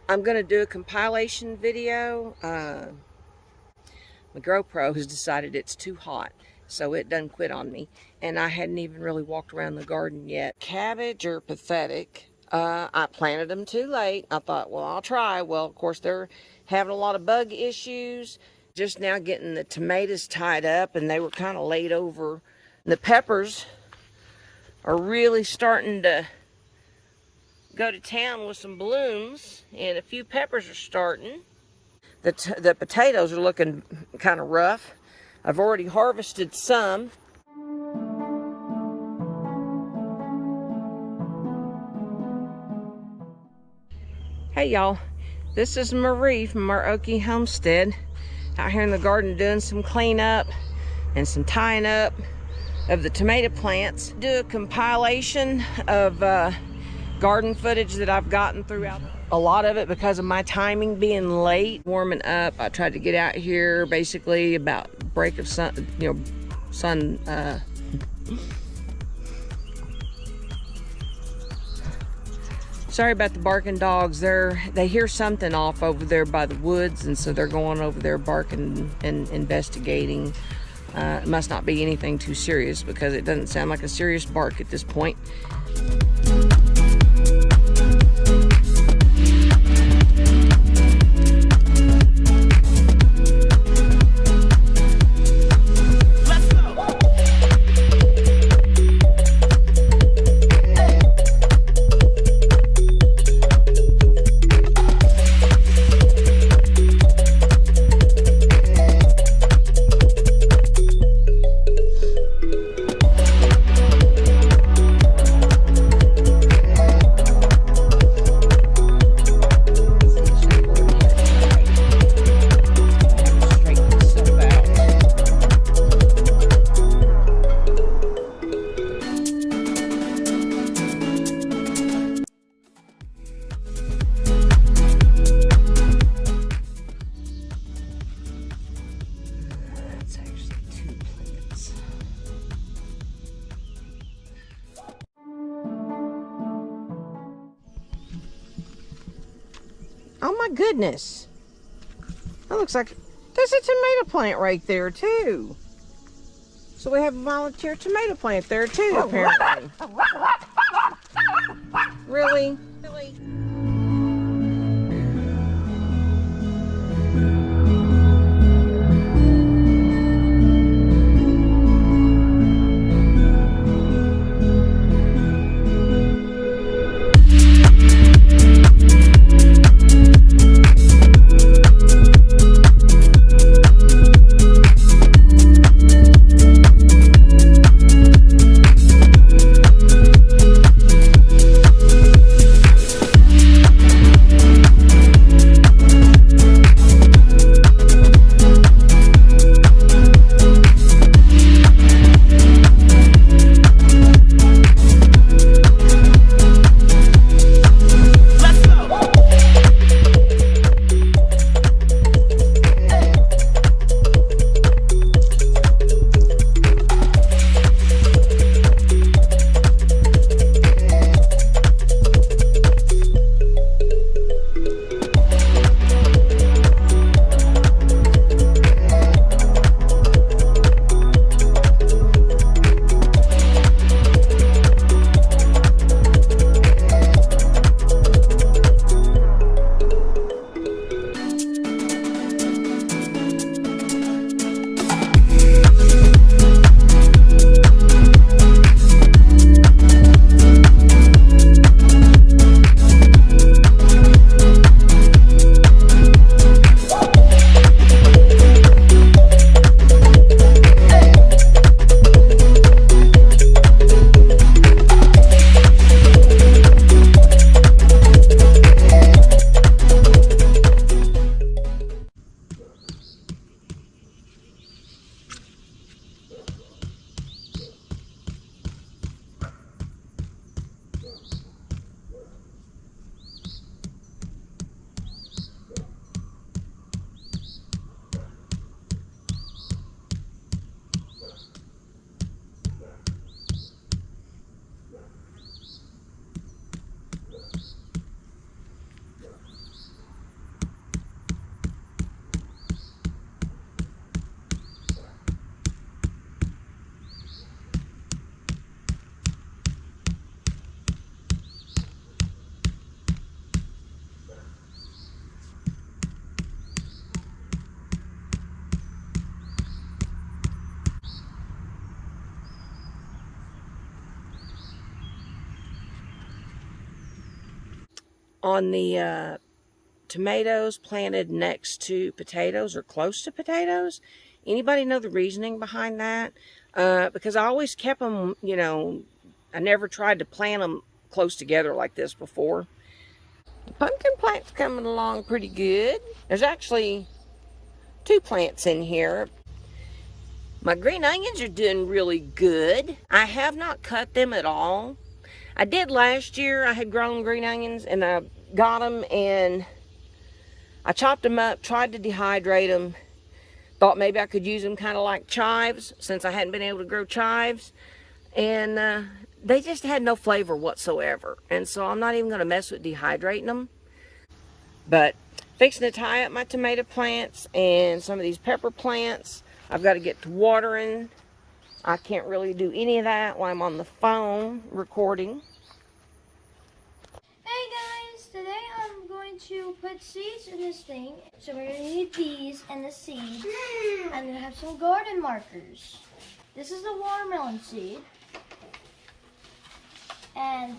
I'm going to do a compilation video. My GoPro has decided it's too hot, so it done quit on me. And I hadn't even really walked around the garden yet. Cabbage are pathetic. I planted them too late. I thought, well, I'll try. Well, of course, they're having a lot of bug issues. Just now getting the tomatoes tied up, and they were kind of laid over. The peppers are really starting to go to town with some blooms, and a few peppers are starting. The potatoes are looking kind of rough. I've already harvested some. Hey y'all, this is Marie from our Okie homestead, out here in the garden doing some cleanup and some tying up of the tomato plants. Do a compilation of garden footage that I've gotten throughout. A lot of it because of my timing being late, warming up. I tried to get out here basically about break of sun, sorry about the barking dogs. They hear something off over there by the woods, and so they're going over there barking and investigating. It must not be anything too serious because it doesn't sound like a serious bark at this point. Oh my goodness. That looks like there's a tomato plant right there too. So we have a volunteer tomato plant there too, apparently. Really? Really? on the tomatoes planted next to potatoes or close to potatoes. Anybody know the reasoning behind that? Because I always kept them, you know, I never tried to plant them close together like this before. The pumpkin plant's coming along pretty good. There's actually 2 plants in here. My green onions are doing really good. I have not cut them at all. I did last year. I had grown green onions and I got them and I chopped them up, tried to dehydrate them. Thought maybe I could use them kind of like chives since I hadn't been able to grow chives. And they just had no flavor whatsoever. And so I'm not even going to mess with dehydrating them. But fixing to tie up my tomato plants and some of these pepper plants. I've got to get to watering. I can't really do any of that while I'm on the phone recording. Hey guys, today I'm going to put seeds in this thing. So we're going to need these and the seeds. I'm going to have some garden markers. This is the watermelon seed. And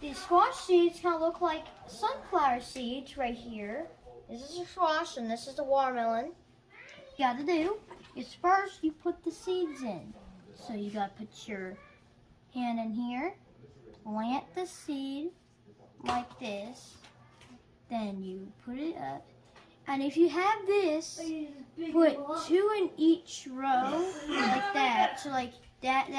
these squash seeds kind of look like sunflower seeds right here. This is a squash and this is the watermelon. You got to do is first you put the seeds in. So you got to put your hand in here, plant the seed like this, then you put it up. And if you have this, put 2 in each row like that. So like that.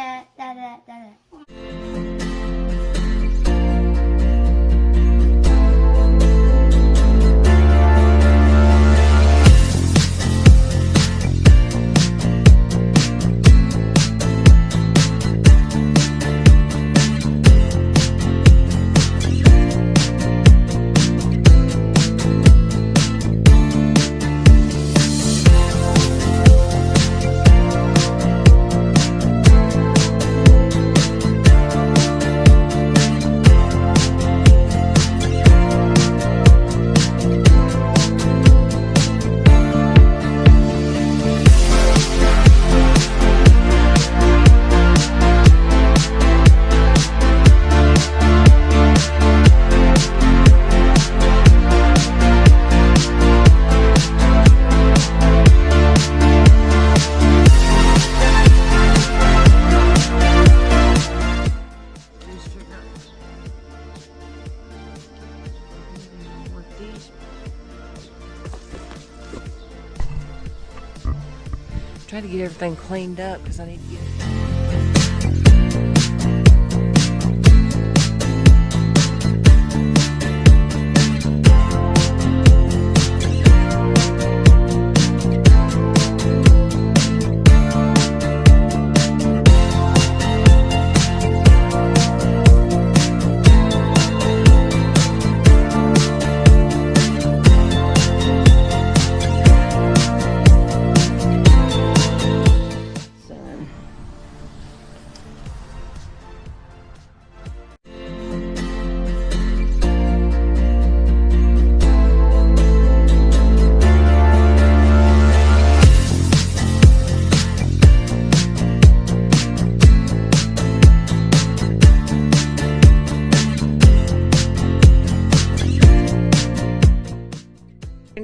Try to get everything cleaned up because I need to get it.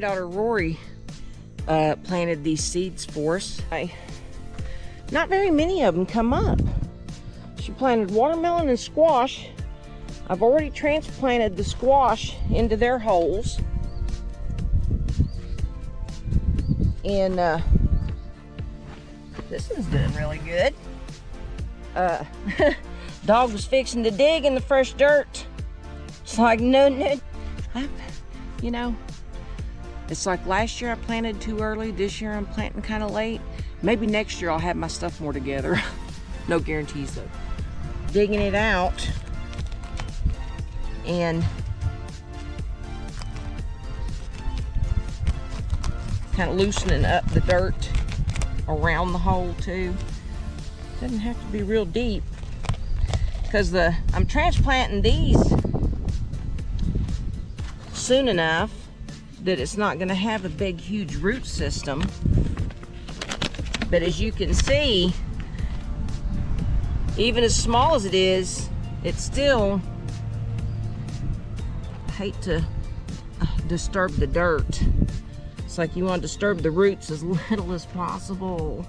Daughter Rory planted these seeds for us. Not very many of them come up. She planted watermelon and squash. I've already transplanted the squash into their holes. And this one's doing really good. Dog was fixing to dig in the fresh dirt. It's like, no. You know, it's like last year I planted too early. This year I'm planting kind of late. Maybe next year I'll have my stuff more together. No guarantees though. Digging it out and kind of loosening up the dirt around the hole too. Doesn't have to be real deep because I'm transplanting these soon enough that it's not going to have a big huge root system. But as you can see, even as small as it is, it's still hate to disturb the dirt. It's like you want to disturb the roots as little as possible.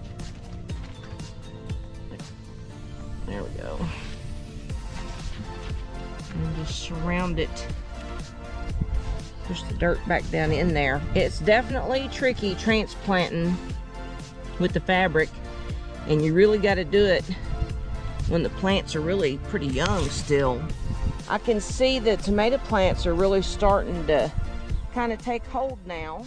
There we go. And just surround it. Push the dirt back down in there. It's definitely tricky transplanting with the fabric, and you really got to do it when the plants are really pretty young still. I can see the tomato plants are really starting to kind of take hold now.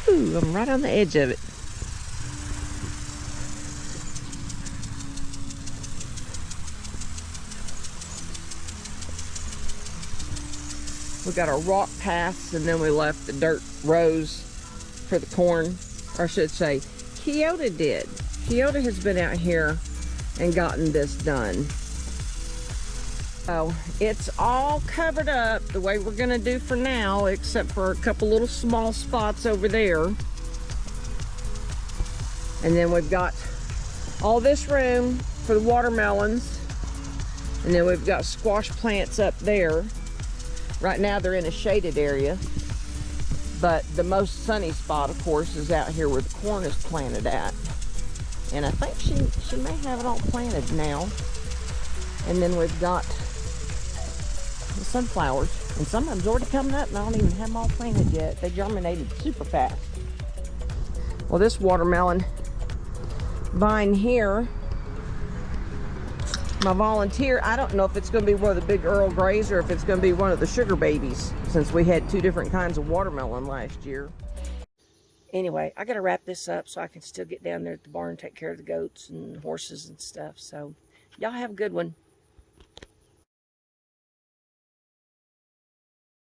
Ooh, I'm right on the edge of it. We got our rock paths, and then we left the dirt rows for the corn. Or I should say, Kyoto did. Kyoto has been out here and gotten this done. So it's all covered up the way we're gonna do for now, except for a couple little small spots over there. And then we've got all this room for the watermelons. And then we've got squash plants up there. Right now they're in a shaded area. But the most sunny spot, of course, is out here where the corn is planted at. And I think she may have it all planted now. And then we've got the sunflowers, and some of them's already coming up, and I don't even have them all planted yet. They germinated super fast. Well, this watermelon vine here, my volunteer, I don't know if it's going to be one of the big Earl Greys or if it's going to be one of the sugar babies, since we had 2 different kinds of watermelon last year. Anyway, I got to wrap this up so I can still get down there at the barn and take care of the goats and horses and stuff. So y'all have a good one.